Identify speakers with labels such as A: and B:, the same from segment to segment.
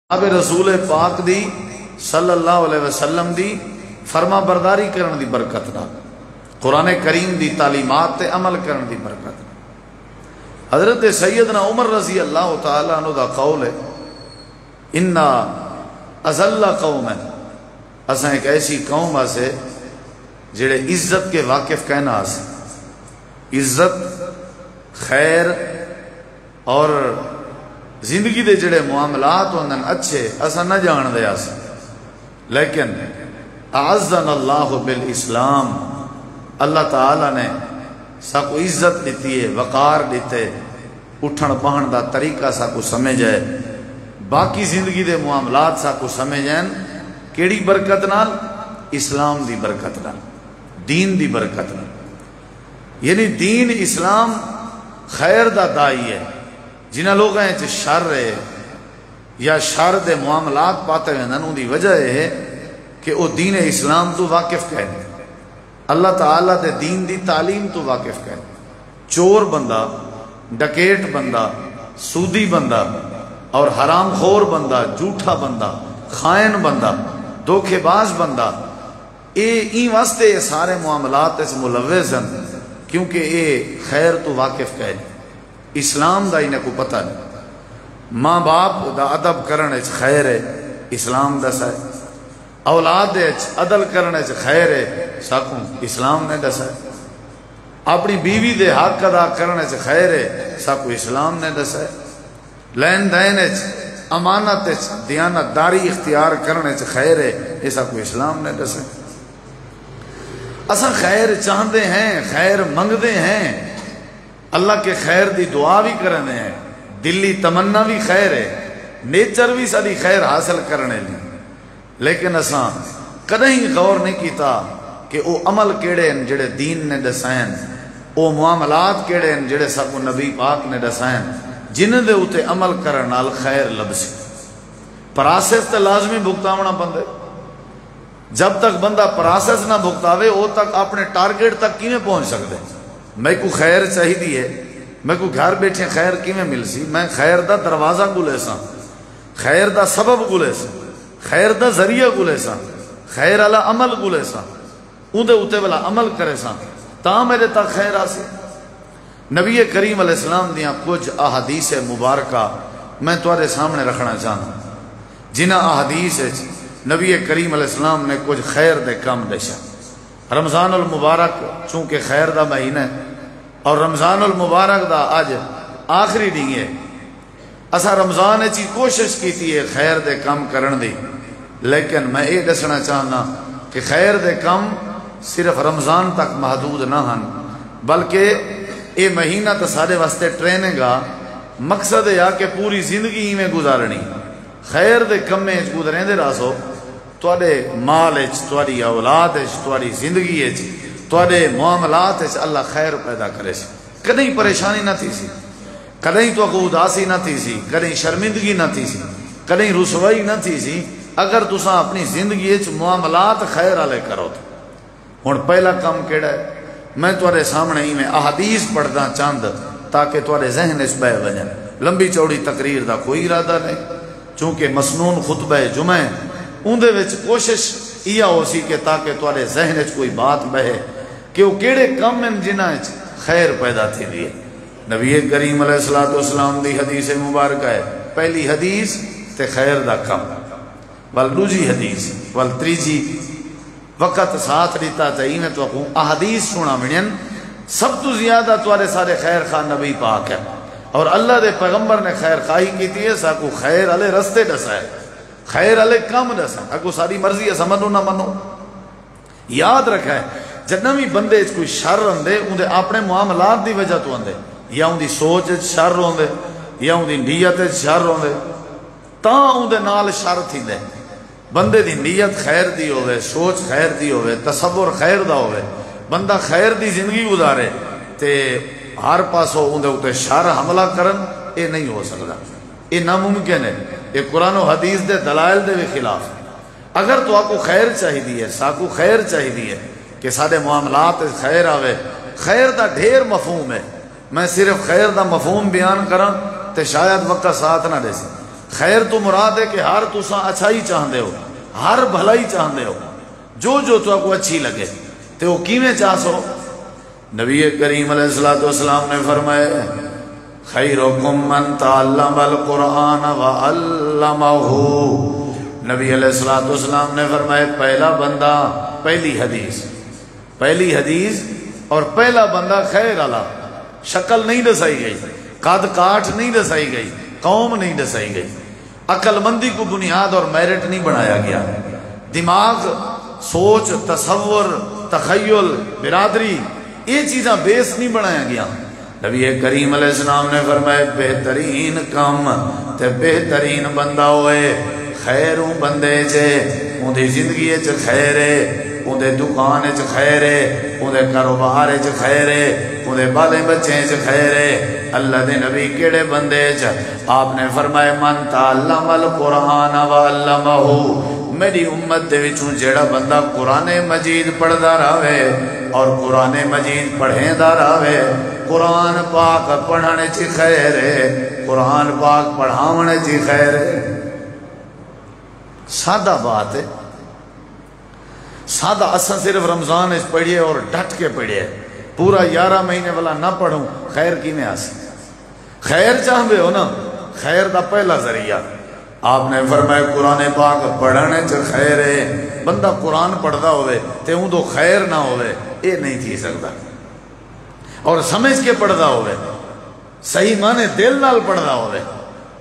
A: اب رسول پاک دی صلی اللہ علیہ وسلم دی فرما برداری کرن دی برکت نال، قرآن کریم دی تعلیمات تے عمل کرن دی برکت نال۔ حضرت سیدنا عمر رضی اللہ تعالیٰ عنہ دا قول ہے، انا ازل قوم ہے، اساں ایک ایسی قوم آسے جڑے عزت کے واقف کہنا آسے، عزت خیر اور زندگی دے جڑے معاملات ہوندن اچھے اساں نہ جان دے آسے، لیکن اعزنا اللہ بالاسلام، اللہ تعالیٰ نے ساکو عزت دیتی ہے، وقار دیتے، اٹھن بہن دا طریقہ ساکو سمجھے، باقی زندگی دے معاملات ساکو سمجھیں، کیڑی برکت نال؟ اسلام دی برکت نال، دین دی برکت نال۔ یعنی دین اسلام خیر دا دائی ہے، جنہ لوگ ہیں چھ شر ہے یا شر دے معاملات پاتے ہیں، ان دی وجہ ہے کہ وہ دین اسلام تو واقف کہنے، اللہ تعالیٰ دے دین دی تعلیم تو واقف کہنے۔ چور بندہ، ڈکیٹ بندہ، سودی بندہ اور حرام خور بندہ، جھوٹا بندہ، خائن بندہ، دھوکے باز بندہ، این واسطے یہ سارے معاملات اس ملوث ہیں کیونکہ یہ خیر تو واقف کہنے، اسلام دا انہیں کو پتہ نہیں۔ ماں باپ دا ادب کرنے چ خیر ہے، اسلام دسا ہے۔ اولاد عدل کرنے چ خیر ہے، ساکوں اسلام نے دسا ہے۔ اپنی بیوی دے حق ادا کرنے چ خیر ہے، ساکوں اسلام نے دسا ہے۔ لین دین امانت دیانت داری اختیار کرنے چ خیر ہے، یہ ساکوں اسلام نے دسا ہے۔ اساں خیر چاہتے ہیں، خیر منگتے ہیں، اللہ کے خیر دی دعا بھی کرنے ہیں، دلی تمنا بھی خیر ہے، نیچر بھی ساری خیر حاصل کرنے لی، لیکن اساں کدیں غور نہیں کیتا کہ او عمل کیڑے ہیں جڑے دین نے دسائیں، او معاملات کیڑے ہیں جڑے ساکو نبی پاک نے دسائیں، جنہ دے اتے عمل کرن نال خیر لبسی۔ پراسس تے لازمی بھگتاونا بندے، جب تک بندہ پراسس نہ بھگتاوے او تک اپنے ٹارگیٹ تک کیویں پہنچ سکتے؟ میں کو خیر چاہیے ہے، میں کو گھر بیٹھے خیر کیویں مل سی؟ میں خیر دا دروازہ گلے سا، خیر دا سبب گلے سا، خیر دا ذریعہ گلے سا، خیر والا عمل گلے سا، اون دے اوتے والا عمل کرے سا تا میرے تک خیر آسی۔ نبی کریم علیہ السلام دیاں کچھ احادیث مبارکہ میں تمہارے سامنے رکھنا چاہتا ہوں، جنہ احادیث نبی کریم علیہ السلام نے کچھ خیر دے کام دشا۔ رمضان المبارک چونکہ خیر دا مہینہ ہے اور رمضان المبارک دا آج آخری دن ہے، اسا رمضان چی کوشش کیتی ہے خیر دے کام کرن دی، لیکن میں یہ دسنا چاہنا کہ خیر دے کام صرف رمضان تک محدود نہ ہن، بلکہ یہ مہینہ تو سارے واسطے ٹریننگ گا، مقصد ہے کہ پوری زندگی میں گزارنی، خیر دے کم گزریں دے راسو، تواڈے مال اچ، تواڈی اولاد اچ، تواڈی زندگی اچ، تواڈے معاملات اچ اللہ خیر پیدا کرے سی، کدیں پریشانی نہ تھی سی، کدیں تو کو اداسی نہ تھی سی، کدیں شرمندگی نہ تھی سی، کدیں رسوائی نہ تھی سی، اگر تساں اپنی زندگی اچ معاملات خیر والے کرو تو۔ ہن پہلا کام کیڑا ہے؟ میں تواڈے سامنے ہی میں احادیث پڑھدا چاند تاکہ تواڈے ذہن اچ بہ ونجن، لمبی چوڑی تقریر دا کوئی ارادہ نہیں، چونکہ مسنون خطبہ جمعہ اندے وچ کوشش یہ ہو سی کہ تاکہ تواڈے ذہن وچ کوئی بات بہے کہ وہ کیڑے کم ہیں جنہ وچ خیر پیدا تھی دی۔ نبی کریم علیہ الصلوۃ والسلام دی حدیث مبارکہ ہے، پہلی حدیث تے خیر دا کم، ول دوجی حدیث، ول تریجی وقت ساتھ دیتا تے میں تو احادیث سنا منین، سب تو زیادہ تواڈے سارے خیر خواہ نبی پاک ہے، اور اللہ دے پیغمبر نے خیر خواہی کیتی ہے، ساکو خیر والے رستے دسا ہے، خیر علی کام دسا، اگو ساری مرضی ہے منو نہ منو۔ یاد رکھا ہے جتنا بھی بندے کوئی شر ہوندے اندے اپنے معاملات دی وجہ تو ہوندے، یا ان دی سوچ شر ہوندے یا ان دی نیت شر ہوندے، تاں اندے نال شر تھیندے۔ بندے دی نیت خیر دی ہوئے، سوچ خیر دی ہوئے، تصور خیر دا ہوئے، بندہ خیر دی زندگی گزارے تے ہر پاسوں اندے اتے شر حملہ کرن، اے نہیں ہو سکتا، یہ ناممکن ہے، یہ قرآن و حدیث دے دلائل دے بھی خلاف ہے۔ اگر تو آپ کو خیر چاہیے ہے، ساکو خیر چاہیے ہے کہ سارے معاملات خیر آوے، خیر دا ڈھیر مفہوم ہے، میں صرف خیر دا مفہوم بیان کروں تے شاید وقت ساتھ نہ دے سی۔ خیر تو مراد ہے کہ ہر تساں اچھائی چاہندے ہو، ہر بھلائی چاہندے ہو، جو تو کو اچھی لگے تے وہ کیویں چاہ سو؟ نبی کریم علیہ الصلوۃ والسلام نے فرمایا خیرکم من تعلم القرآن وعلمہ۔ نبی علیہ الصلوۃ والسلام نے فرمایا پہلا بندہ، پہلی حدیث اور پہلا بندہ خیر والا، شکل نہیں دسائی گئی، قد کاٹ نہیں دسائی گئی، قوم نہیں دسائی گئی، عقل مندی کو بنیاد اور میرٹ نہیں بنایا گیا، دماغ، سوچ، تصور، تخیل، برادری، یہ چیزاں بیس نہیں بنایا گیا۔ نبی کریم علیہ السلام نے فرمایا بہترین کام تے بہترین بندہ ہوئے خیروں بندے چے، ان دی زندگی چ خیر ہے، ان دے دکان چ خیر ہے، ان دے کاروبار چ خیر ہے، ان دے بالے بچے چ خیر ہے۔ اللہ دے نبی کیڑے بندے چ؟ آپ نے فرمایا من تعلم القرآن وعلمہ، میری امت دے وچوں جیڑا بندہ قرآن مجید پڑھدا رہے اور قرآن مجید پڑھیندا رہے، قرآن پاک پڑھنے چ خیر ہے، قرآن پاک پڑھاونے چ خیر ہے۔ سادہ بات ہے، سادہ اساں صرف رمضان اس پڑھیے اور ڈٹ کے پڑھیے، پورا 11 مہینے والا نہ پڑھوں، خیر کی میں آسی؟ خیر چاہتے ہو نا، خیر دا پہلا ذریعہ آپ نے فرمایا قرآن پاک پڑھنے چ خیر ہے۔ بندہ قرآن پڑھدا ہوئے تے اون تو خیر نہ ہوئے یہ نہیں تھی سکتا، اور سمجھ کے پڑھدا ہوئے، صحیح معنی دل نال پڑھدا ہوئے،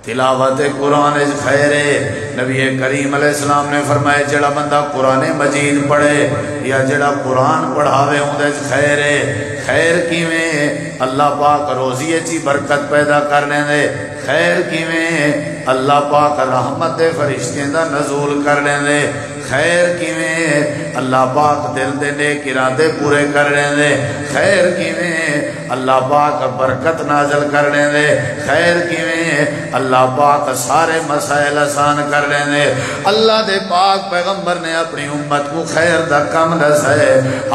A: تلاوت قرآن خیر ہے۔ نبی کریم علیہ السلام نے فرمایا جڑا بندہ قرآن مجید پڑھے یا جڑا قرآن پڑھاوے اندے خیر ہے۔ خیر کیویں؟ اللہ پاک روزی چی برکت پیدا کرنے دے۔ خیر کیویں؟ اللہ پاک رحمت دے فرشتیں دا نزول کرنے دے۔ خیر کیویں؟ اللہ پاک دل دے نیک ارادے پورے کرنے دے۔ خیر کیویں؟ اللہ پاک برکت نازل کرنے دے۔ خیر کیویں؟ اللہ پاک سارے مسائل آسان کرنے دے۔ اللہ دے پاک پیغمبر نے اپنی امت کو خیر دا کم دسے۔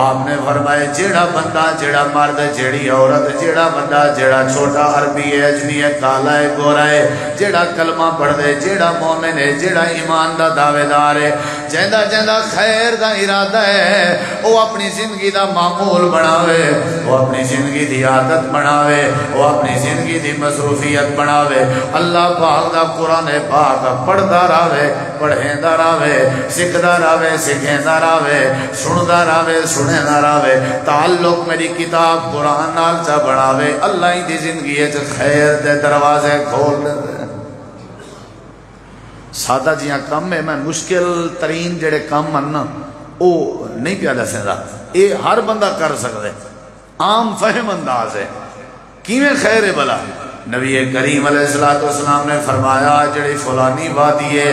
A: آپ نے فرمایا جیڑا بندہ، جیڑا مرد، جیڑی عورت، جیڑا بندہ، جیڑا چھوٹا عربی ہے، اجمی ہے، کالا ہے، گورا ہے، جیڑا کلمہ پڑھ دے، جیڑا مومن ہے، جیڑا ایمان دا دعوے دار ہے، جیندہ جیندہ خیر دا ارادہ ہے، وہ اپنی زندگی دا معمول بناوے، وہ اپنی زندگی دی عادت بناوے، وہ اپنی زندگی دی مصروفیت بناوے۔ اللہ پاک دا قرآن پاک پڑھدا رہے، پڑھیندا رہے، سکھدا رہے، سکھیندا رہے، سندا رہے، سنیندا رہے، تعلق میری کتاب قرآن نال چا بناوے، اللہ ہی دی زندگی ہے خیر دے دروازے کھول دے۔ سادہ جیاں کم ہے، میں مشکل ترین جڑے کم مننا او نہیں پیا دسیندا، اے ہر بندہ کر سکدے، عام فہم انداز ہے۔ کیویں خیر ہے بلا؟ نبی کریم علیہ السلام نے فرمایا جڑی فلانی وادی ہے،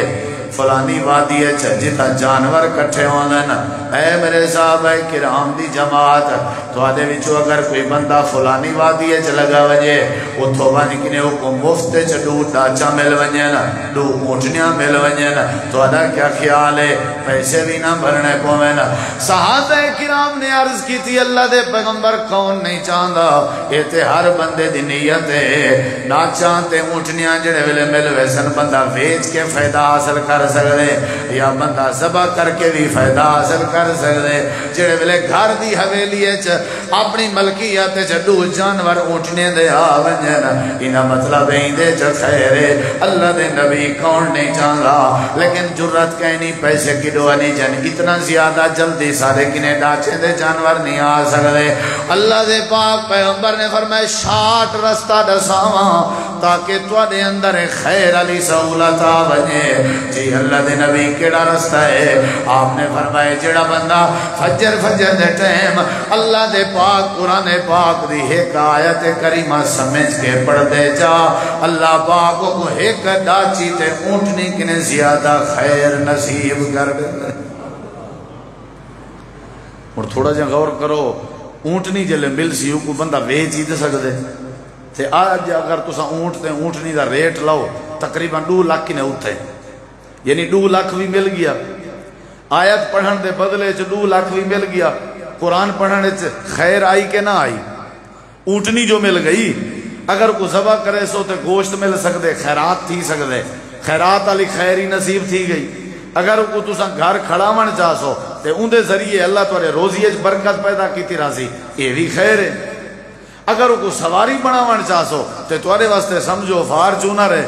A: فلانی وادی ہے جتھا جانور کٹھے ہوندے نا، اے میرے صحابہ کرام دی جماعت، تو آدھے وچوں اگر کوئی بندہ فلانی وادی ہے لگا وجے، اتھو بانی کنے کو مفت چڈو ڈاچا مل ونجے نا، دو اونٹنیاں مل ونجے نا، تو آدھا کیا خیال ہے، پیسے بھی نہ بھرنے پویں نا۔ صحابہ کرام نے عرض کی تھی اللہ دے پیغمبر کون نہیں چاہندا، یہ تے ہر بندے دی نیت ہے، ڈاچاں تے اونٹنیاں جڑے ویلے مل ویسن بندہ ویچ کے فائدہ حاصل کر سکتے، یا بندہ ذبح کر کے بھی فائدہ حاصل کر سکتے، جڑے ویلے گھر دی حویلی اپنی ملکیت چڈو جانور اونٹنے دے آ ونجن، انہاں مطلب ایندے چ خیر ہے۔ اللہ دے نبی کون نہیں چاہندا، لیکن جرت کہیں پیسے کی دعا نہیں جان، اتنا زیادہ جلدی سارے کنے ڈاچے دے جانور نہیں آ سکتے۔ اللہ دے پاک پیغمبر نے فرمایا شاٹ رستہ دساواں تاکہ تواڈے اندر خیر علی سہولت آ ونجے۔ جی اللہ دے نبی کیڑا رستہ ہے؟ آپ نے فرمایا جڑا بندہ فجر دے ٹائم اللہ دے پاک قرآن پاک دی ایک آیت کریمہ سمجھ کے پڑھ دے جا، اللہ پاک کو ایک ڈاچی تے اونٹنی کنے زیادہ خیر نصیب کر دے۔ اور تھوڑا جا غور کرو، اونٹنی جلے مل سی کو بندہ ویچ ہی دے سکتے تے آج اگر تسا اونٹ تے اونٹنی دا ریٹ لاؤ تقریباً 2 لاکھ نے اتھے، یعنی 2 لاکھ بھی مل گیا، آیت پڑھن دے بدلے 2 لاکھ بھی مل گیا، قرآن پڑھنے خیر آئی کہ نہ آئی؟ اونٹنی جو مل گئی، اگر کو ذبح کرے سو تے گوشت مل سکتے، خیرات تھی سکتے، خیرات والی خیر ہی نصیب تھی گئی. اگر کو تسا گھر کھڑاون چاہو تے اون دے ذریعے اللہ تواڈے روزی وچ برکت پیدا کیتی راسی، یہ بھی خیر ہے. اگر کو سواری بناون چاہو تے تواڈے واسطے سمجھو فارچونر ہے،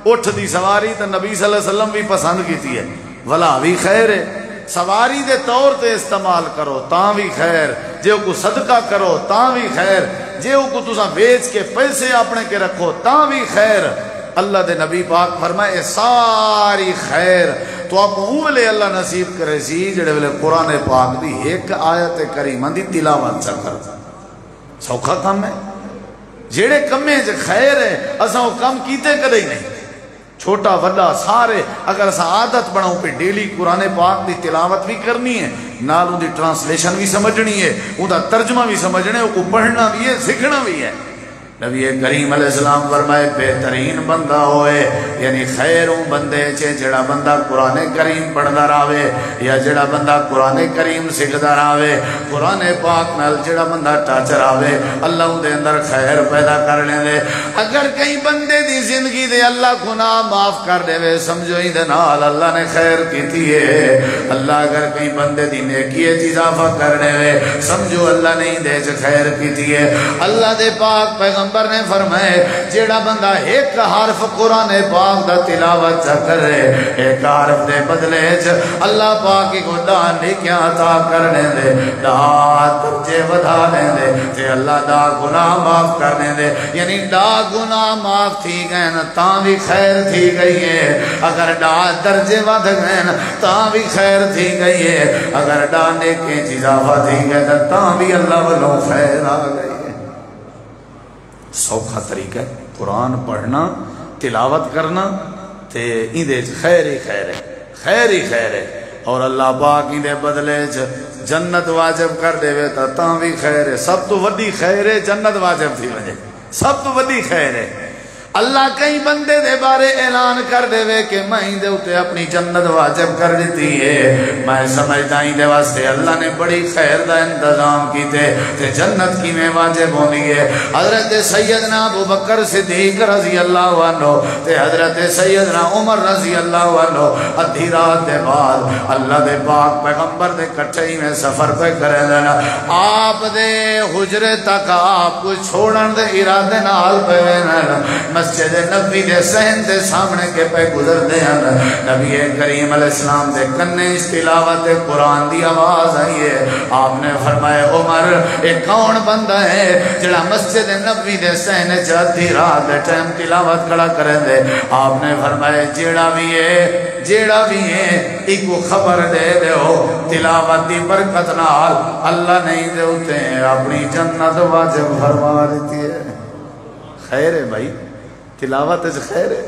A: اٹھ دی سواری تے نبی صلی اللہ علیہ وسلم بھی پسند کیتی ہے، ولا بھی خیر ہے. سواری دے طور تے استعمال کرو تاں بھی خیر، جے کو صدقہ کرو تاں بھی خیر، جے کو تسا بیچ کے پیسے اپنے کے رکھو تاں بھی خیر. اللہ دے نبی پاک فرمائے ساری خیر تو آپ کو ویلے اللہ نصیب کرے سی جڑے ویلے قرآن پاک دی ایک آیت کریمہ دی تلاوت چا کر. سوکھا کم ہے جڑے کمے چ خیر ہے اساں وہ کم کیتے کدے نہیں، چھوٹا بڑا سارے. اگر اساں عادت بناؤ پہ ڈیلی قرآن پاک دی تلاوت بھی کرنی ہے، نال ان دی ٹرانسلیشن بھی سمجھنی ہے، ان دا ترجمہ بھی سمجھنے، ان کو پڑھنا بھی ہے، سیکھنا بھی ہے. نبی کریم علیہ السلام فرمائے بہترین بندہ ہوئے یعنی خیروں بندے چھے جڑا بندہ قرآن کریم پڑھدا راوے یا جڑا بندہ قرآن کریم سکھدا راوے. قرآن پاک نال جڑا بندہ ٹچ راوے اللہ ان دے اندر خیر پیدا کرنے دے. اگر کئی بندے دی زندگی دے اللہ گناہ معاف کر دے وے سمجھو ہی دے نال اللہ نے خیر کیتی ہے. اللہ اگر کئی بندے دی نیکی اضافہ کرنے وے سمجھو اللہ نے دے چ خیر کیتی ہے. اللہ دے پاک پیغمبر نے فرمائے جیڑا بندہ ایک حرف قرآن پاک دا تلاوت کرے ایک حرف دے بدلے اللہ پاک کو دا نیکیاں عطا کرنے دے، دا درجے ودھانے دے تے اللہ دا گناہ معاف کرنے دے. یعنی دا گناہ معاف تھی گئے نا تاں بھی خیر تھی گئی ہے، اگر دا درجے ودھ گئے نا تاں بھی خیر تھی گئی ہے، اگر دا نیکیاں اضافہ تھی گئے تاں بھی اللہ والوں خیر آ گئی. سوکھا طریقہ ہے قرآن پڑھنا تلاوت کرنا تے اندے خیر ہی خیر ہے، خیر ہی خیر ہے. اور اللہ پاک اندے بدلے جنت واجب کر دے وے تاں بھی خیر ہے. سب تو وڈی خیر ہے جنت واجب تھی وجہ، سب تو وڈی خیر ہے. اللہ کئی بندے دے بارے اعلان کر دے وے کہ میں دے اتے اپنی جنت واجب کر دیتی ہے. میں سمجھتا ہی دے واسطے اللہ نے بڑی خیر دا انتظام کیتے تے جنت کی میں واجب ہونی ہے. حضرت سیدنا ابو بکر صدیق رضی اللہ عنہ تے حضرت سیدنا عمر رضی اللہ عنہ ادھی رات دے بعد اللہ دے پاک پیغمبر دے کٹھے میں سفر پہ کرے دینا آپ دے حجرے تک آپ کو چھوڑن دے ارادے نال پہ وینا مسجد نبی دے صحن دے سامنے کے پہ گزر دے ہیں. نبی کریم علیہ السلام دے کنے اس تلاوت قرآن دی آواز آئی ہے. آپ نے فرمایا عمر ایک کون بندہ ہے جڑا مسجد نبی دے صحن جدی رات دے ٹائم تلاوت کھڑا کریں دے. آپ نے فرمایا جیڑا بھی ہے ایک کو خبر دے دے ہو تلاوت دی برکت نال اللہ نہیں دے ہوتے ہیں اپنی جنت واجب فرما دیتی ہے. خیر ہے بھائی، تلاوت خیر ہے،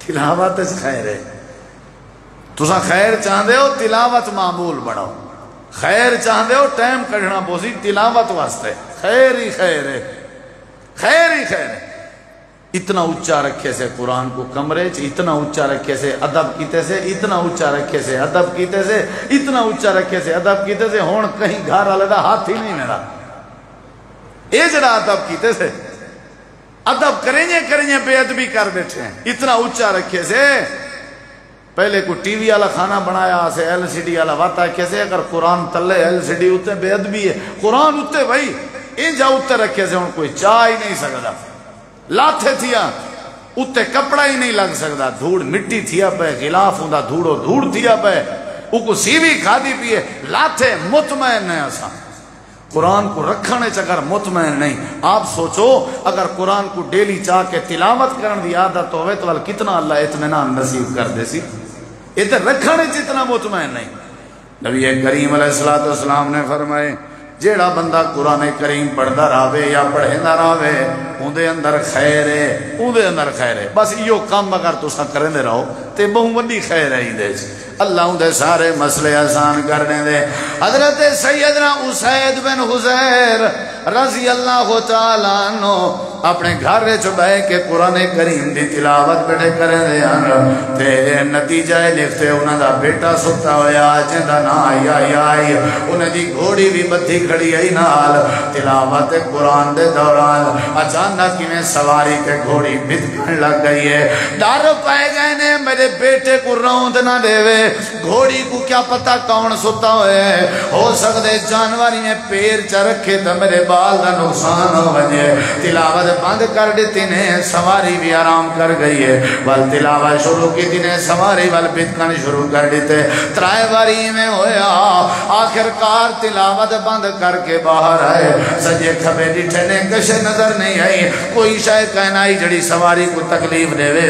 A: تلاوت خیر ہے. تسا خیر چاہتے ہو تلاوت معمول بڑھاؤ، خیر چاہتے ہو ٹائم کڑھنا پوسی تلاوت واسطے. خیر ہی خیر ہے، خیر ہی خیر ہے. اتنا اچھا رکھے سے قرآن کو کمرے چ، اتنا اچھا رکھے سے ادب کیتے سے، اتنا اچھا رکھے سے ادب کیتے سے، اتنا اچھا رکھے سے ادب کیتے سے. ہون کہیں گھر والے دا ہاتھ ہی نہیں میرا اے جڑا ادب کیتے سے ادب کریں بے ادبی کر بیٹھے ہیں. اتنا اچھا رکھے سے پہلے کو ٹی وی والا کھانا بنایا سے ایل سی ڈی والا واتا کیسے اگر قرآن تلے ایل سی ڈی اتنے بے ادبی ہے. قرآن اتنے بھائی انجا اتنے رکھے سے ہوں کوئی چاہ ہی نہیں سکتا. لاتے تھیا اتنے کپڑا ہی نہیں لگ سکتا، دھوڑ مٹی تھیا پہ غلاف ہوں دھوڑو دھوڑ تھیا پہ وہ کو سیوی کھا دی پیے لاتے مطمئن ہے. ایسا قرآن کو رکھنے چکر مطمئن نہیں. آپ سوچو اگر قرآن کو ڈیلی چاہ کے تلاوت کرن دی عادت ہوئے تو کتنا اللہ اطمینان نصیب کر دے سی. ادھر رکھنے جتنا مطمئن نہیں. نبی کریم علیہ السلام نے فرمائے جیڑا بندہ قرآن کریم پڑھدا راوے یا پڑھیندا راوے اون دے اندر خیر ہے، اون دے اندر خیر ہے. بس ایو کام اگر تساں کرندے رہو تے بہت بڑی خیر ہے دے اللہ دے سارے مسئلے آسان کرنے دے. حضرت سیدنا اسید بن حضیر رضی اللہ تعالیٰ عنہ اپنے گھر وچ بیٹھ کے قرآن کریم دی تلاوت بیٹھے کریں دے تے نتیجہ لکھتے انہاں دا بیٹا ستا ہویا جندا نا آئی انہاں دی گھوڑی بھی بدھی کھڑی آئی نال. تلاوت قرآن دے دوران اچانک میں سواری کے گھوڑی بھتکن لگ گئی ہے. ڈر پائے گئے نے میرے بیٹے کو روند نہ دے وے, گھوڑی کو کیا پتہ کون ستا ہوئے, ہو سکتے جانوری میں پیر چا رکھے تو میرے بال دا نقصان ہو بجے. تلاوت بند کر دیتی نے, سواری بھی آرام کر گئی ہے. وال تلاوت شروع کی تھی نے, سواری وال بتکن شروع کر دیتے. ترائے باری میں ہویا, آخر کار تلاوت بند کر کے باہر آئے. سجے کھبے ڈٹھے نے کشے نظر نہیں آئی, کوئی شاید کہنا ہی جڑی سواری کو تکلیف دے وے.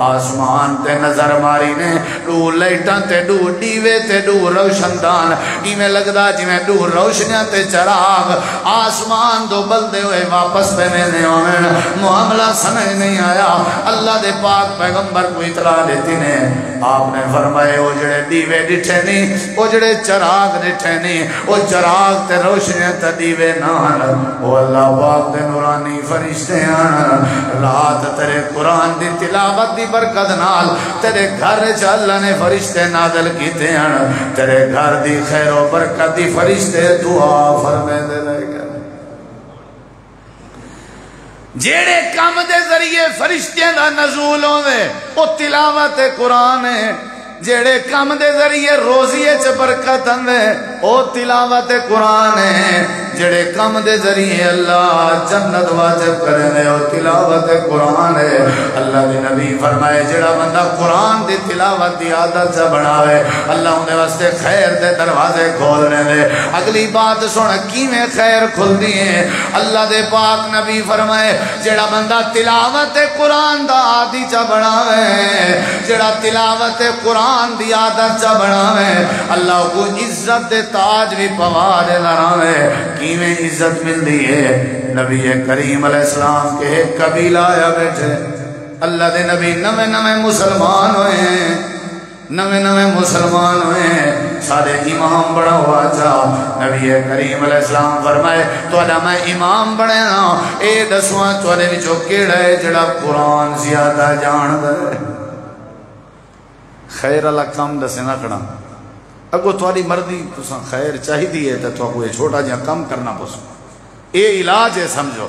A: آسمان تے نظر ماری نے, دو لائٹاں تے دو ڈیوے تے دو روشن دان, ایویں لگدا جویں دو روشنیاں تے چراغ آسمان دو بلدے ہوئے واپس پہ میں نے آمین. معاملہ سمجھ نہیں آیا. اللہ دے پاک پیغمبر کو اطلاع دیتی نے, آپ نے فرمائے وہ جڑے دیوے ڈٹھے نہیں, وہ جڑے چراغ ڈٹھے نہیں, وہ چراغ تے روشنیاں تے دیوے نہ, وہ اللہ پاک دے نورانی فرشتے ہیں. رات تیرے قرآن دی تلاوت دی برکت نال تیرے گھر چ اللہ نے فرشتے نازل کیتے ہیں. تیرے گھر دی خیر و برکت دی فرشتے دعا فرمے دے رہے گا. جیڑے کام دے ذریعے فرشتیاں دا نزول ہوندے او تلاوت قرآن ہے. جیڑے کام دے ذریعے روزیے چ برکت اندے او تلاوت قرآن ہے. جڑے کم دے ذریعے اللہ جنت واجب کرنے او تلاوت قرآن ہے. اللہ دے نبی فرمائے جڑا بندہ قرآن دی تلاوت دی عادت سے بناوے اللہ انہیں واسطے خیر دے دروازے کھولنے دے. اگلی بات سن کیویں خیر کھل دی ہے. اللہ دے پاک نبی فرمائے جڑا بندہ تلاوت قرآن دا عادی چا بناوے, جڑا تلاوت قرآن دی عادت چا بناوے اللہ کو عزت دے تاج بھی پوا دے لراوے. میں عزت مل دی ہے. نبی کریم علیہ السلام کے ایک قبیلہ آیا بیٹھے, اللہ دے نبی نوے نوے مسلمان ہوئے ہیں, نوے نوے مسلمان ہوئے ہیں. سارے امام بڑا ہوا جا. نبی کریم علیہ السلام فرمائے تو ادا میں امام بڑے نا, اے دسواں چوڑے بھی جو کیڑا ہے جڑا قرآن زیادہ جان دے. خیر اللہ کام دسے نہ کھڑا, اگو تھوڑی مردی تساں خیر چاہی دی ہے تو کوئی چھوٹا جہاں کم کرنا پسو. اے علاج ہے سمجھو,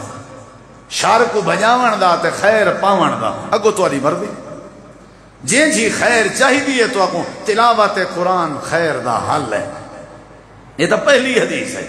A: شر کو بجاون دا تے خیر پاون دا اگو تھوڑی مردی. جن جی خیر چاہی دی ہے تو اگو تلاوت قرآن خیر دا حل ہے. یہ تو پہلی حدیث ہے.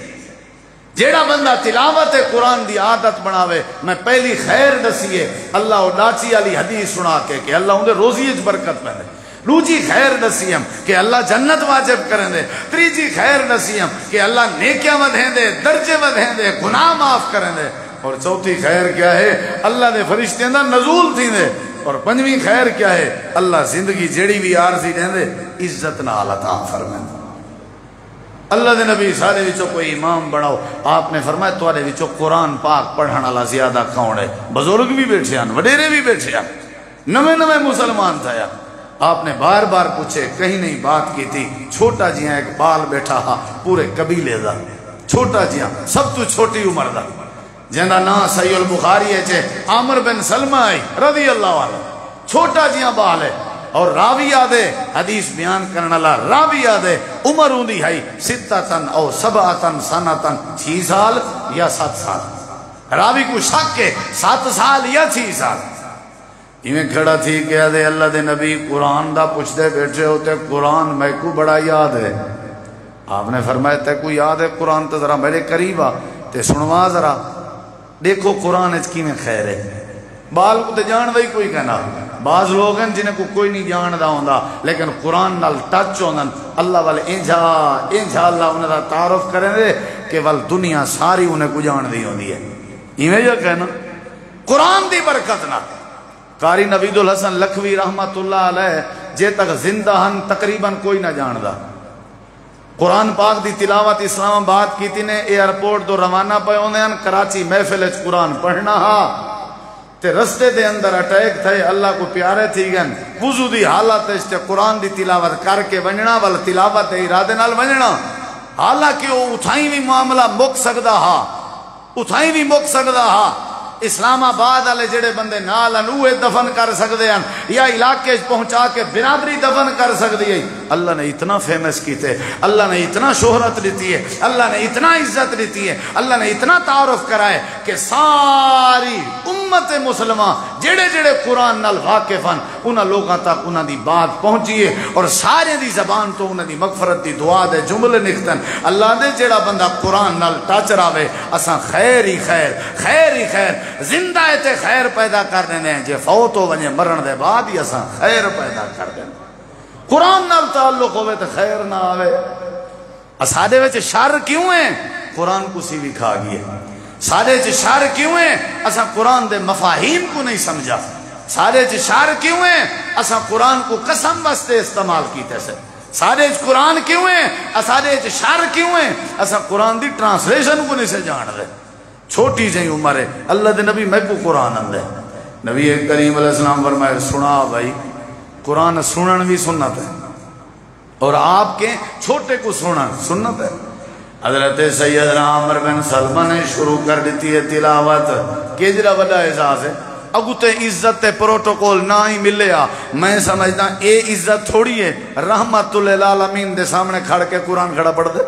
A: جیڑا بندہ تلاوت قرآن دی عادت بناوے, میں پہلی خیر دسیے اللہ و ڈاچی علی حدیث سنا کے کہ اللہ انہیں روزی اچ برکت پہنے. دوجی خیر نسیم کہ اللہ جنت واجب کریں دے. تیجی خیر نسیم کہ اللہ نیکیاں ودھیں دے, درجے ودھیں دے, گناہ معاف کریں دے. اور چوتھی خیر کیا ہے, اللہ دے فرشتے دا نزول تھی دے. اور پنجویں خیر کیا ہے, اللہ زندگی جیڑی بھی عارضی دیں دے عزت نال عطا فرمائے. اللہ دے نبی سارے وچوں کوئی امام بناؤ. آپ نے فرمایا تواڈے وچوں قرآن پاک پڑھن والا زیادہ کون ہے؟ بزرگ بھی بیٹھے ہیں, وڈیرے بھی بیٹھے ہیں, نوے نوے مسلمان تھا. آپ نے بار بار پوچھے, کہیں نہیں بات کی تھی. چھوٹا جیاں ایک بال بیٹھا ہا پورے قبیلے دا, چھوٹا جیاں سب تو چھوٹی عمر دا, جہاں نا صحیح البخاری ہے عامر بن سلمہ رضی اللہ عنہ. چھوٹا جیاں بال ہے اور راوی آدھے حدیث بیان کرنے والا راوی آدھے عمر ہوندی ہے 6 او 7 سنتن 6 سال یا 7 سال. راوی کو شک کے 7 سال یا 6 سال. ایویں کھڑا تھی کہ دے اللہ دے نبی قرآن دا پوچھتے بیٹھے ہوتے قرآن میں کو بڑا یاد ہے. آپ نے فرمایا تے کو یاد ہے قرآن تو ذرا میرے قریب آ تے سنوا ذرا, دیکھو قرآن اچ کی میں خیر ہے. بال کو تے جان وہی کوئی کہنا, بعض لوگ ہیں جنہیں کو کوئی نہیں جان دا ہوندا لیکن قرآن نال ٹچ ہوندن. اللہ والے انجھا اللہ انہیں دا تعارف کریں دے کہ وال دنیا ساری انہیں کو جان دی ہوندی ہے. ایویں یا کہنا قرآن دی برکت نہ. قاری نوید الحسن لکھوی رحمت اللہ علیہ جے تک زندہ ہن تقریباً کوئی نہ جاندہ. قرآن پاک دی تلاوت اسلام آباد کی تھی نے ایئرپورٹ دو روانہ پہ ہونے ہیں, کراچی محفل قرآن پڑھنا ہا تے رستے دے اندر اٹیک تھے اللہ کو پیارے تھی گن وضو دی حالت اس تے قرآن دی تلاوت کر کے ونجنا وال تلاوت دے ارادے نال ونجنا حالانکہ وہ اتھائیں بھی معاملہ مک سکدا ہا اتھائیں بھی مک سکدا ہا اسلام آباد والے جڑے بندے نال انوے دفن کر سکتے ہیں یا علاقے پہنچا کے برادری دفن کر سکتی ہے اللہ نے اتنا فیمس کیتے اللہ نے اتنا شہرت دیتی ہے اللہ نے اتنا عزت دیتی ہے اللہ نے اتنا تعارف کرائے کہ ساری امت مسلمہ جڑے جڑے قرآن نال واقف ہیں انہاں لوگاں تک انہاں دی بات پہنچی ہے اور سارے دی زبان تو انہاں دی مغفرت دی دعا دے جملے نکتن اللہ دے جڑا بندہ قرآن نال ٹچ راوے اساں خیر ہی خیر خیر ہی خیر زندہ تے خیر پیدا کر دینے ہیں جے فوت ہو ونجے مرن دے بعد ہی اساں خیر پیدا کر دینے قرآن نال تعلق ہوئے تے خیر نہ آوے سادے وچ شر کیوں ہیں قرآن کو سی بھی کھا گئے سادے وچ شر کیوں ہیں اساں قرآن دے مفاہیم کو نہیں سمجھا سادے وچ شر کیوں ہیں اساں قرآن کو قسم واسطے استعمال کیتے سے سادے وچ قرآن کیوں ہیں سادے وچ شر کیوں ہیں اساں قرآن دی ٹرانسلیشن کو نہیں سے جان رہے چھوٹی جہی عمر ہے اللہ دے نبی میں کو قرآن اندے نبی کریم علیہ السلام فرمائے سنا بھائی قرآن سنن بھی سنت ہے اور آپ کے چھوٹے کو سنن سنت ہے حضرت سیدنا عمر بن سلمہ نے شروع کر دیتی ہے تلاوت کہ جرا بڑا احساس ہے اگو تے عزت تے پروٹوکول نہ ہی ملے میں سمجھتا اے عزت تھوڑی ہے رحمت للعالمین دے سامنے کھڑ کے قرآن کھڑا پڑھ دے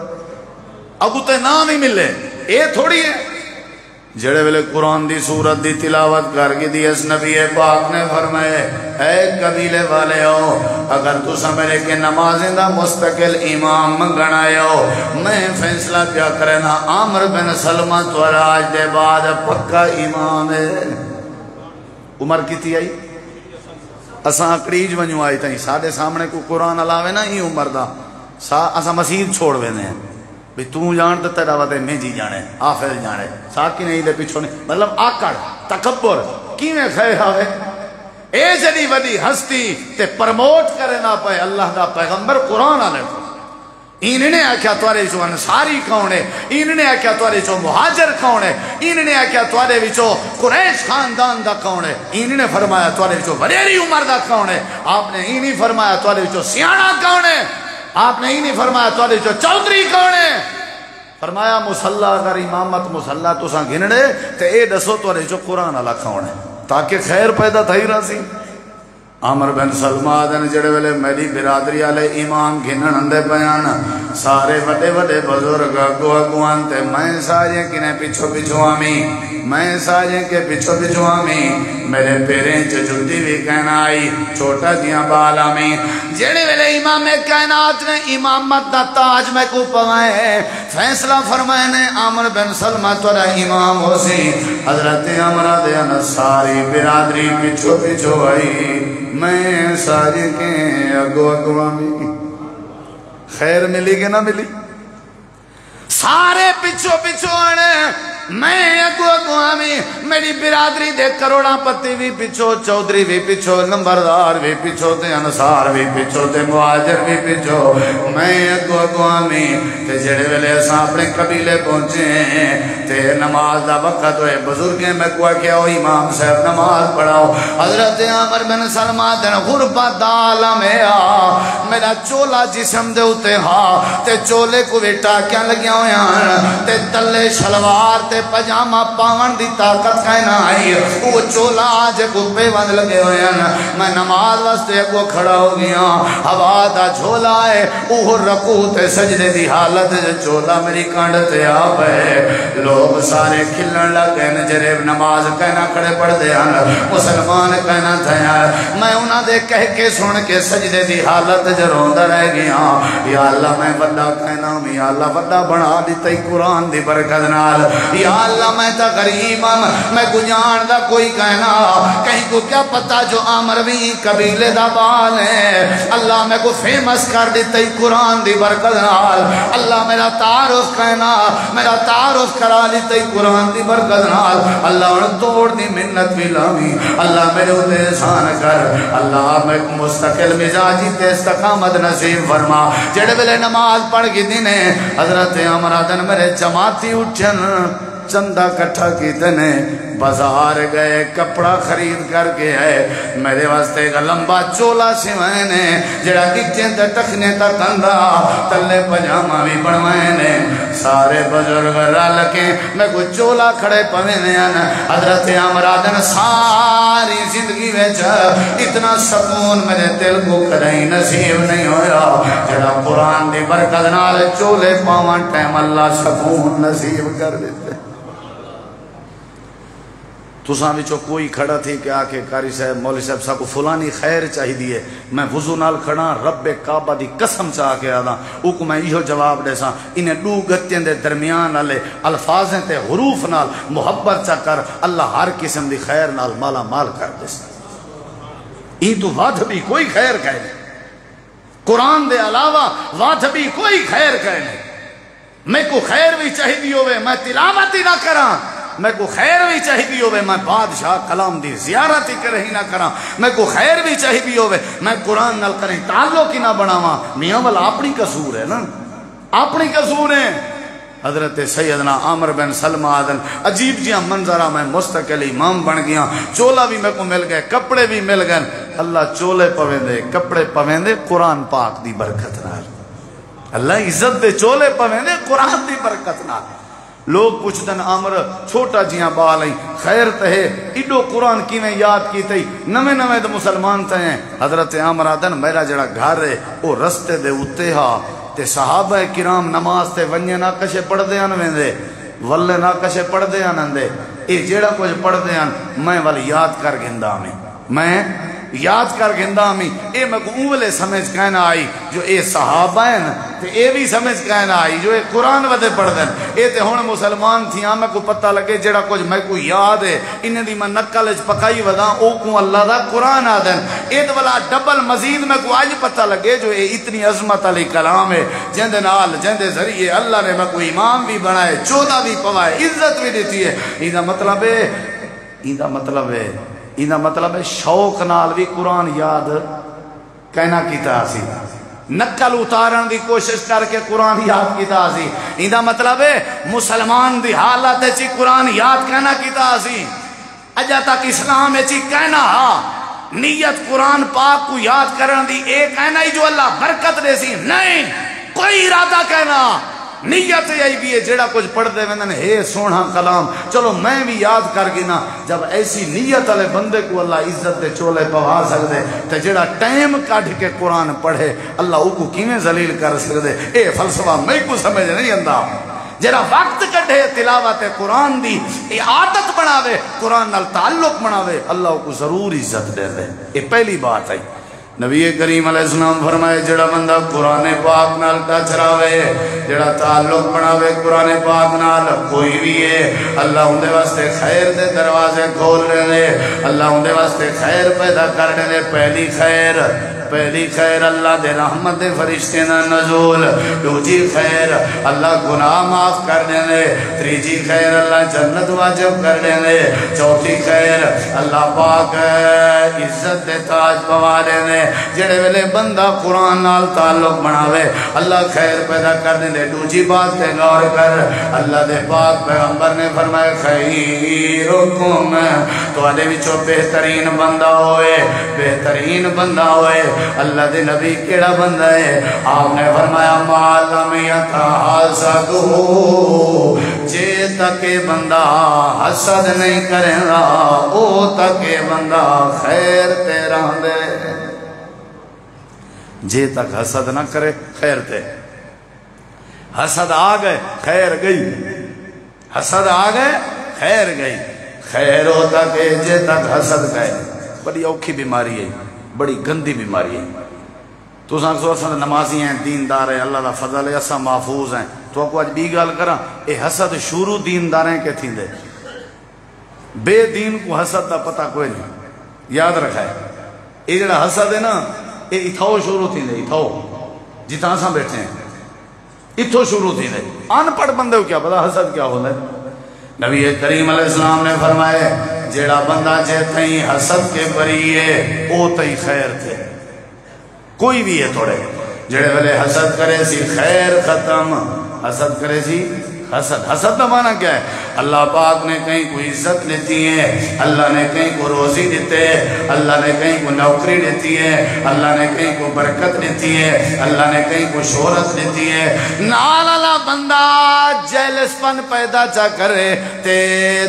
A: اگو تے نہ نہیں ملے اے تھوڑی ہے جڑے ویلے قرآن دی سورت دی تلاوت کر کے دی اس نبی پاک نے فرمائے اے قبیلے والے ہو اگر تو سمجھے کہ نمازیں دا مستقل امام گنائے ہو میں فیصلہ کیا کرنا عامر بن سلمہ تو آج دے بعد پکا امام ہے عمر کی تھی آئی اساں اکڑیج ونجو آئی تھیں سادے سامنے کو قرآن علاوے نا ہی عمر دا اساں مسیح چھوڑ وینے ہیں بھی تو جان تو تیرا وعدے میں جی جانے آفر جانے ساکی نہیں دے پیچھو نہیں مطلب آکڑ تکبر کیویں خیر آوے اے جنی ودی ہستی تے پرموٹ کرے نہ پائے اللہ دا پیغمبر قرآن آنے کو انہوں نے آکھیا توارے چو انصاری کون ہے انہوں نے آکھیا توارے چو مہاجر کون ہے انہوں نے آکھیا توارے چو قریش خاندان دا کون ہے انہوں نے فرمایا توارے چو وڈیری عمر دا کون ہے آپ نے انہی فرمایا توارے چو سیانا کون ہے آپ نے ہی نہیں فرمایا تو جو چودھری کون ہے فرمایا مسلح اگر امامت مسلح تو ساں گھنڑے تے اے دسو تو جو قرآن اللہ کون ہے تاکہ خیر پیدا تھا ہی راسی عمر بن سلمہ دن جڑے ویلے میری برادری والے امام گھنن اندے بیان سارے وڈے وڈے بزرگ اگو اگوان تے میں سارے کنے پیچھو پیچھو آمی میں سارے کے پیچھو پیچھو آمی میرے پیریں جدی بھی کہنا آئی چھوٹا دیا بال آمی جڑے ویلے امام کائنات نے امامت دا تاج میں کو پوائے فیصلہ فرمائے نے عمر بن سلمہ تورا امام ہو سی حضرت عمرہ دے انصاری برادری پیچھو پیچھو آئی میں سارے کے اگو اگوامی خیر ملی کہ نہ ملی سارے پچھو پچھو آنے میں اگو اگوامی میری برادری دے کروڑا پتی بھی پچھو چودھری بھی پچھو نمبردار بھی پچھو تے انصار بھی پچھو تے مہاجر بھی پچھو میں اگو اگوامی تے جڑے ویلے اساں اپنے قبیلے پہنچے ہیں تے نماز دا وقت ہوئے بزرگیں میں کوئی کیا ہو امام صاحب نماز پڑھاؤ حضرت عمر بن سلمہ دن غربت دالا میں میرا چولا جسم دے ہوتے ہاں تے چولے کو بیٹا کیا لگیا ہویا تے تلے شلوار تے پجامہ پاون دی طاقت کہنا آئی وہ چولا آج کو پہ بند لگے ہوئے ہیں میں نماز واسطے کو کھڑا ہو گیا ہوا دا جھولا ہے وہ رکوع تے سجدے دی حالت چولا میری کانڈ تے آپ ہے لوگ سارے کھلن لگے نجرے نماز کہنا کھڑے پڑھ دے مسلمان کہنا تھا میں انہاں دے کہہ کے سن کے سجدے دی حالت جروندہ رہ گیا یا اللہ میں بڑا کہنا یا اللہ بڑا بنا دیتا قرآن دی برکت نال یا اللہ میں تا غریب میں کو جان دا کوئی کہنا کہیں کو کیا پتا جو عامروی قبیلے دا بال ہے اللہ میں کو فیمس کر دیتا قرآن دی برکت نال اللہ میرا تعارف کہنا میرا تعارف کرا دیتا قرآن دی برکت نال اللہ انہوں توڑ دی منت بھی لامی اللہ میرے ہوتے احسان کر اللہ میں مستقل مزاجی تے استقامت نصیب فرما جڑے بلے نماز پڑھ کی دینے حضرت عمرہ دن میرے جماعتی اٹھن چندہ کٹھا کیتے نے بازار گئے کپڑا خرید کر کے آئے میرے واسطے ایک لمبا چولا سوائے نے جڑا کچھیں تے ٹخنے تا کندہ تلے پجامہ بھی بنوائے نے سارے بزرگ رل کے میں کو چولا کھڑے پوینے ہیں حضرت عمرادن ساری زندگی میں اتنا سکون میرے دل کو کدیں نصیب نہیں ہویا جڑا قرآن دی برکت نال چولے پاون ٹائم اللہ سکون نصیب کر دیتے تساں وچوں کوئی کھڑا تھی کہ آکے قاری صاحب مولوی صاحب صاحب کو فلانی خیر چاہی دیئے میں وضو نال کھڑا رب کعبہ دی قسم چاہ کے آدھا اوکو میں ایہو جواب دے ساں انہیں دو گتیں دے درمیان والے الفاظیں تے حروف نال محبت چا کر اللہ ہر قسم دی خیر نال مالا مال کر دے ساں این تو وعدہ بھی کوئی خیر کہے نہیں قرآن دے علاوہ وعدہ بھی کوئی خیر کہے نہیں میں کو خیر بھی چاہی دی ہوئے میں تلاوت ہی نہ کراں میں کو خیر بھی چاہی دی ہوئے میں بادشاہ کلام دی زیارت ہی کرے ہی نہ کراں میں کو خیر بھی چاہی دی ہوئے میں قرآن نال کریں تعلق ہی نہ بناواں میاں والا اپنی قصور ہے نا اپنی قصور ہے حضرت سیدنا عامر بن سلمہ آدن عجیب جیاں منظرہ میں مستقل امام بن گیا چولا بھی میں کو مل گئے کپڑے بھی مل گئے اللہ چولے پویندے کپڑے پویندے قرآن پاک دی برکت نال اللہ عزت دے چولے پویندے قرآن دی برکت نال لوگ پوچھتن عامر چھوٹا جیاں بال ہیں خیر تہے ایڈو قرآن کی میں یاد کی تھی نمے نمے دے مسلمان تھے ہیں حضرت عامر آدن میرا جڑا گھر ہے وہ رستے دے اتے ہا تے صحابہ کرام نماز تے ونجے ناکشے پڑھ دے آن ویندے ولے ناکشے پڑھ دے آن دے اے جیڑا کچھ پڑھ دے آن میں والی یاد کر گندہ میں یاد کر گندہ ہمیں اے میں کو اولے سمجھ کہنا آئی جو اے صحابہ ہیں تے اے بھی سمجھ کہنا آئی جو اے قرآن ودے پڑھ دیں اے تے ہونے مسلمان تھی میں کو پتہ لگے جڑا کچھ میں کو یاد ہے انہیں دی میں نکل پکائی وداں او کو اللہ دا قرآن آدیں اے تو والا ڈبل مزید میں کو آج پتہ لگے جو اے اتنی عظمت علی کلام ہے جندے نال جندے ذریعے اللہ نے میں کو امام بھی بنائے چودہ بھی پوائے عزت بھی دیتی ہے ایدہ مطلب ہے شوق نال بھی قرآن یاد کہنا کیتا سی نکل اتارن دی کوشش کر کے قرآن یاد کیتا سی ایدہ مطلب ہے مسلمان دی حالت چی قرآن یاد کہنا کیتا سی اجا تک اسلام چی کہنا نیت قرآن پاک کو یاد کرن دی ایک کہنا ہی جو اللہ برکت دے سی نہیں کوئی ارادہ کہنا نیت یہی بھی ہے جڑا کچھ پڑھ دے ویندن ہے سونا کلام چلو میں بھی یاد کر گنا جب ایسی نیت والے بندے کو اللہ عزت دے چولے پوا سکدے تے جڑا ٹائم کڈ کے قرآن پڑھے اللہ او کو کیویں ذلیل کر سکدے اے فلسفہ میں کو سمجھ نہیں آندا جڑا وقت کڈے تلاوت قرآن دی اے عادت بناوے قرآن نال تعلق بناوے اللہ کو ضرور عزت دے دے اے پہلی بات ہے نبی کریم علیہ السلام فرمائے جڑا بندہ قرآن پاک نال ٹچ راوے جڑا تعلق بناوے قرآن پاک نال کوئی بھی ہے اللہ اندے واسطے خیر دے دروازے کھول رہے اللہ اندے واسطے خیر پیدا کر رہے پہلی خیر اللہ دے رحمت دے فرشتے نہ نزول دوجی خیر اللہ گناہ معاف کر دینے تریجی خیر اللہ جنت واجب کر دینے چوتھی خیر اللہ پاک عزت دے تاج پوا دینے جڑے ویلے بندہ قرآن نال تعلق بناوے اللہ خیر پیدا کر دینے دوجی بات تے غور کر اللہ دے پاک پیغمبر نے فرمائے خیرکم تو آدھے وچو بہترین بندہ ہوئے اللہ دے نبی کیڑا بندہ ہے آپ نے فرمایا معلم یتحاسدو جے تک بندہ حسد نہیں کرے گا او تک بندہ خیر تیرا دے جے تک حسد نہ کرے خیر تے حسد آ گئے خیر گئی حسد آ گئے خیر گئی خیر ہوتا کہ جے تک حسد گئے بڑی اوکھی بیماری ہے بڑی گندی بیماری ہے تو سن نمازی ہیں دیندار ہیں اللہ دا فضل ہے اسا محفوظ ہیں تو آپ کو آج بھی گال کرا اے حسد شروع دیندار ہیں کہ تھیں دے بے دین کو حسد دا پتہ کوئی نہیں یاد رکھا ہے اے جڑا حسد ہے نا اے اتھاؤ شروع تھیں دے اتھاؤ جتنا سا بیٹھے ہیں اتھو شروع تھیں دے ان پڑھ بندے ہو کیا پتا حسد کیا ہوتا ہے نبی کریم علیہ السلام نے فرمائے جیڑا بندہ جے تئیں حسد کے بریئے او تئیں خیر تھے کوئی بھی ہے تھوڑے جیڑے ویلے حسد کرے سی خیر ختم حسد کرے سی حسد حسد کا معنی کیا ہے؟ اللہ پاک نے کہیں کو عزت لیتی ہے، اللہ نے کہیں کو روزی دیتے ہے، اللہ نے کہیں کو نوکری دیتی ہے، اللہ نے کہیں کو برکت دیتی ہے، اللہ نے کہیں کو شہرت دیتی ہے، نال اللہ بندہ جیلس پن پیدا چا کرے تے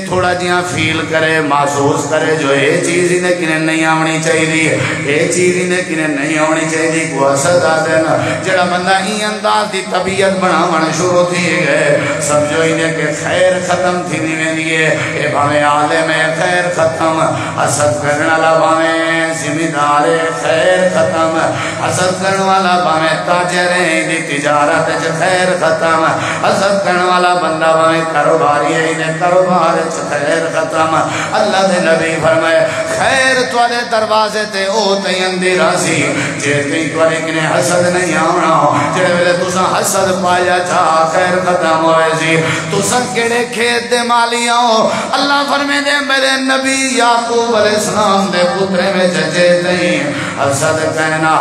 A: تھوڑا جیاں فیل کرے، محسوس کرے جو یہ چیز ہی نے کنے نہیں آنی چاہیے، یہ چیز ہی نے کنے نہیں آنی چاہیے، کو حسد آ دینا جڑا بندہ ہی انداز دی طبیعت بناونا شروع تھی گئے، سمجھو انہیں کہ خیر ختم تھی نہیں دیئے، اے بھاویں عالم خیر ختم، حسد کرنے والا بھاویں ذمہ خیر ختم، حسد کرنے والا بھاویں تاجریں دی تجارت خیر ختم، حسد کرنے والا بندہ بھاویں کاروباری ہے انہیں کاروبار خیر ختم۔ اللہ دے نبی فرمائے خیر توارے دروازے تے او تے اندی راضی جے کہیں توارے کنے حسد نہیں آونا جڑے ویلے تساں حسد پایا جا خیر ختم ہوئے جی تساں کیڑے کھیت دے مالیاں ہو، اللہ فرمے دے میرے نبی یعقوب علیہ السلام دے پترے میں ججے نہیں حسد کہنا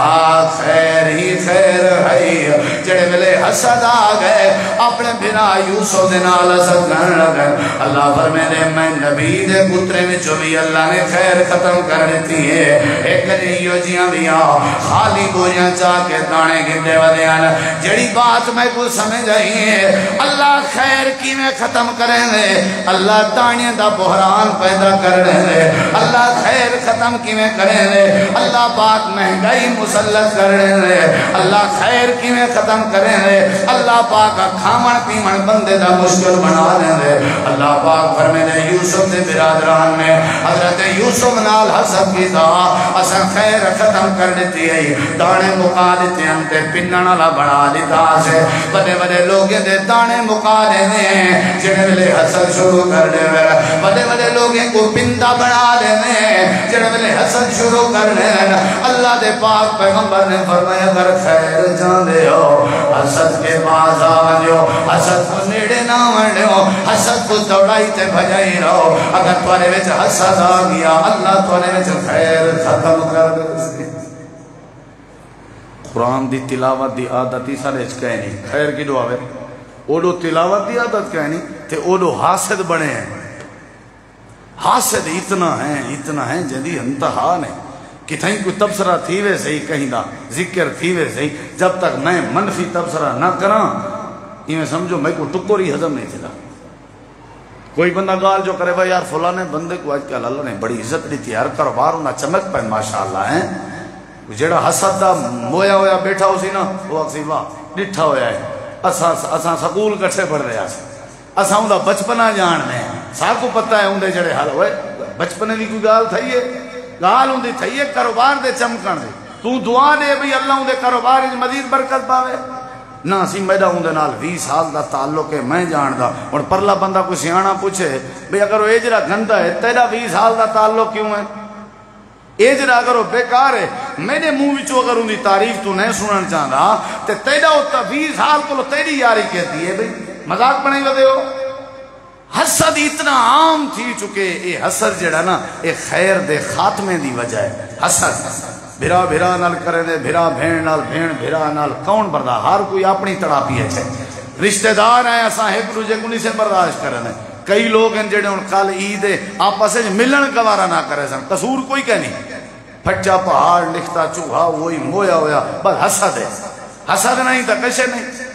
A: خیر ہی خیر ہے، جڑے ویلے حسد آ گئے اپنے بنا یوسف دے نال حسد کرن لگے، اللہ فرمے دے میں نبی دے پترے میں جو بھی اللہ نے خیر ختم کر دیتی ہے، ایک نیو جیاں بھی خالی گویاں چاہ کے دانے گھنٹے ودیان، جڑی بات میں کو سمجھ آئی ہے اللہ خیر کی میں ختم کریں دے، اللہ دانے دا بحران پیدا کر دے، اللہ خیر ختم کی میں کریں دے، اللہ پاک مہنگائی مسلط کر دے، اللہ خیر کی میں ختم کریں دے، اللہ پاک کھامن پیمن بندے دا مشکل بنا دے، اللہ پاک فرمے دے یوسف دے برادران میں حضرت یوسف نال حسد کی دا اساں خیر ختم کر دیتی ہے، دانے مکا دیتے ہیں تے پنن والا بنا دیتا سے بڑے بڑے لوگ دے دانے مکا دینے جڑے ویلے حسد شروع کر دے، بڑے بڑے لوگوں کو پندا بنا دینے جڑے ویلے حسد شروع کر دے، اللہ دے پاک پیغمبر نے فرمایا اگر خیر جاندے ہو حسد کے پاس آ جاؤ، حسد کو نیڑے نہ وڑو، حسد کو دوڑائی تے بھجائی رہو، اگر تمہارے وچ حسد آ گیا اللہ تمہارے وچ خیر ختم کر دے۔ قرآن دی تلاوت دی عادت ہی سارے کہے نہیں، خیر کی دعا ہے اوڈو تلاوت دی عادت کہے نہیں تے اوڈو حاسد بنے ہیں، حاسد اتنا ہیں جدی انتہا نے کتھیں کوئی تبصرہ تھی وے صحیح کہیں دا ذکر تھی وے صحیح جب تک میں منفی تبصرہ نہ کراں یہ سمجھو میں کو ٹکوری ہضم نہیں تھا۔ کوئی بندہ گال جو کرے بھائی یار فلانے بندے کو آج کل اللہ نے بڑی عزت دی تھی، ہر کاروبار انہاں چمک پہ ماشاءاللہ ہیں، جیڑا حسد دا مویا ہویا بیٹھا ہو سی نا وہ اکسی واہ ڈٹھا ہویا ہے، اساں سکول کٹھے پڑھ رہے ہیں، اساں اندھا بچپنا جان ہیں، ساں کو پتہ ہے اندھے جڑے حال ہوئے بچپنے دی کوئی گال تھئی ہے، گال اندھی تھئی ہے کاروبار دے چمکن دے، تو دعا دے بھئی اللہ اندھے کاروبار مزید برکت پاوے نہ سی میڈا اندھے نال 20 سال دا تعلق ہے میں جان دا، اور پرلا بندہ کوئی سیانا پوچھے بھئی اگر وہ اجرا گندہ ہے تیرا 20 سال دا تعلق کیوں ہے؟ اجرا اگر وہ بیکار ہے میرے منہ وچوں اگر اندھی تعریف تو نہیں سنن چاہتا تے تیرا 20 سال کو تیری یاری کہتی ہے بھئی مذاق بنائی ودے ہو۔ حسد اتنا عام تھی چکے، اے حسد جڑا نا اے خیر دے خاتمے دی وجہ ہے۔ حسد بھرا بھرا نال کرے دے، بھرا بھین نال بھین بھرا نال کون برداشت، ہر کوئی اپنی تڑاپی ہے، رشتہ دار ہیں اساں ایک دوسرے کو نہیں سے برداشت کرنے، کئی لوگ ہیں جڑے ان کل عید آپس میں ملن گوارا نہ کرے سن، قصور کوئی کہ نہیں، پھٹا پہاڑ لکھتا چوہا وہی مویا ہویا، بس حسد ہے، حسد نہیں تو کشے نہیں۔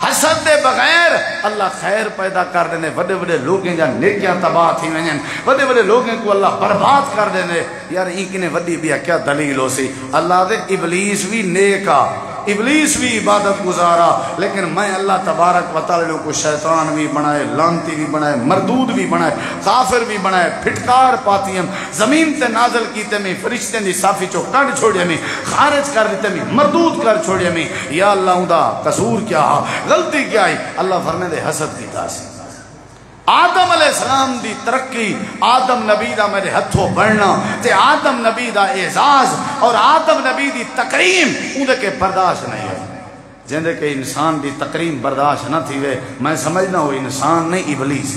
A: حسد دے بغیر اللہ خیر پیدا کر دینے، بڑے بڑے لوگیں جا نیکیاں تباہ تھی وینن، بڑے بڑے لوگیں کو اللہ برباد کر دینے۔ یار ایکنے وڈی بیا کیا دلیل ہو سی، اللہ دے ابلیس بھی نیکا، ابلیس بھی عبادت گزارا، لیکن میں اللہ تبارک و تعالی کو شیطان بھی بنائے، لانتی بھی بنائے، مردود بھی بنائے، کافر بھی بنائے، پھٹکار پاتی ہم زمین تے نازل کیتے میں فرشتے دی صافی چو کٹ چھوڑے میں خارج کر دیتے میں مردود کر چھوڑے میں۔ یا اللہ اندہ قصور کیا غلطی کیا ہے؟ اللہ فرمے دے حسد کی تاثیر۔ آدم علیہ السلام دی ترقی، آدم نبی دا میرے ہتھوں بڑھنا تے آدم نبی دا اعزاز اور آدم نبی دی تکریم اندھے کے برداشت نہیں ہے، جندے کہ انسان دی تکریم برداشت نہ تھی وے میں سمجھنا وہ انسان نہیں ابلیس،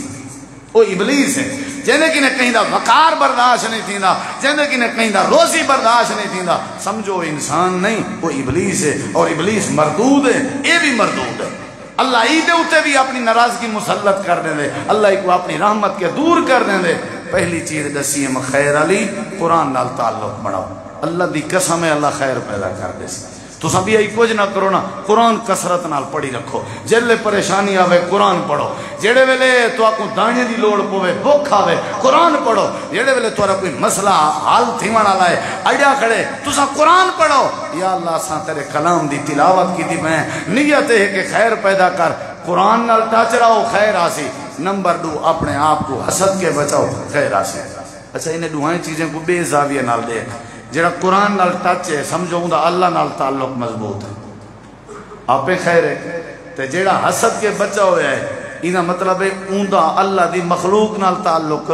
A: وہ ابلیس ہے جندے کی نے کہیں دا وقار برداشت نہیں تھی دا، جندے کی نے کہیں دا روزی برداشت نہیں تھی دا، سمجھو انسان نہیں وہ ابلیس ہے، اور ابلیس مردود ہے، یہ بھی مردود ہے۔ اللہ عید اتے بھی اپنی ناراضگی مسلط کر دیں دے، اللہ کو اپنی رحمت کے دور کر دیں دے۔ پہلی چیز دسی ہے خیر علی قرآن نال تعلق بڑھاؤ، اللہ دی قسم ہے اللہ خیر پیدا کر دے سی۔ تو سب یہ کچھ نہ کرو نا، قرآن کسرت نال پڑھی رکھو، جلے پریشانی آوے قرآن پڑھو، جڑے ویلے تو آپ کو دانے دی لوڑ پوے بھوک آوے قرآن پڑھو، جڑے ویلے تو کوئی مسئلہ حل تھیوان والا ہے اڑیا کھڑے تو سا قرآن پڑھو۔ یا اللہ سا تیرے کلام دی تلاوت کی دی میں نیت ہے کہ خیر پیدا کر، قرآن نال ٹچ رہو خیر آسی۔ نمبر 2 اپنے آپ کو حسد کے بچاؤ خیر آسی۔ اچھا انہیں دوائیں چیزیں کو بے زاویہ نال دیکھ، جڑا قرآن نال ٹچ ہے سمجھو دا اللہ نال تعلق مضبوط ہے، آپ خیر ہے۔ تے جڑا حسد کے بچا ہویا ہے اینا مطلب ہے اوندا اللہ دی مخلوق نال تعلق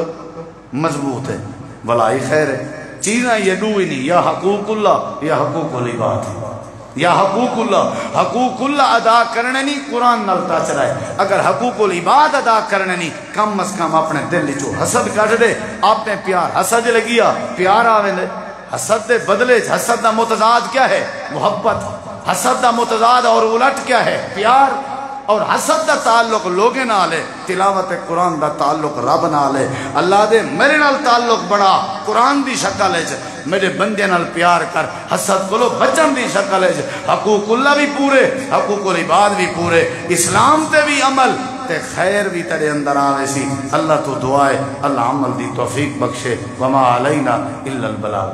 A: مضبوط ہے، بلائی خیر ہے۔ چیزیں یہ دو ہی نہیں، یا حقوق اللہ یا حقوق العباد، یا حقوق اللہ ادا کرنے نہیں قرآن نال ٹچ رہا ہے۔ اگر حقوق العباد ادا کرنے نہیں کم از کم اپنے دل جو حسد کٹ دے، آپ نے پیار حسد لگیا پیار آوے دے۔ حسد دے بدلے حسد دا متضاد کیا ہے؟ محبت۔ حسد دا متضاد اور الٹ کیا ہے؟ پیار۔ اور حسد دا تعلق لوگے نال ہے، تلاوت قرآن دا تعلق رب نال ہے۔ اللہ دے میرے نال تعلق بڑا قرآن دی شکل ہے، میرے بندے نال پیار کر، حسد کو بچن دی شکل ہے۔ حقوق اللہ بھی پورے، حقوق العباد بھی پورے، اسلام تے بھی عمل تے خیر بھی تیرے اندر آوے سی۔ اللہ تو دعائے اللہ عمل دی توفیق بخشے۔ وما علینا الا البلاغ۔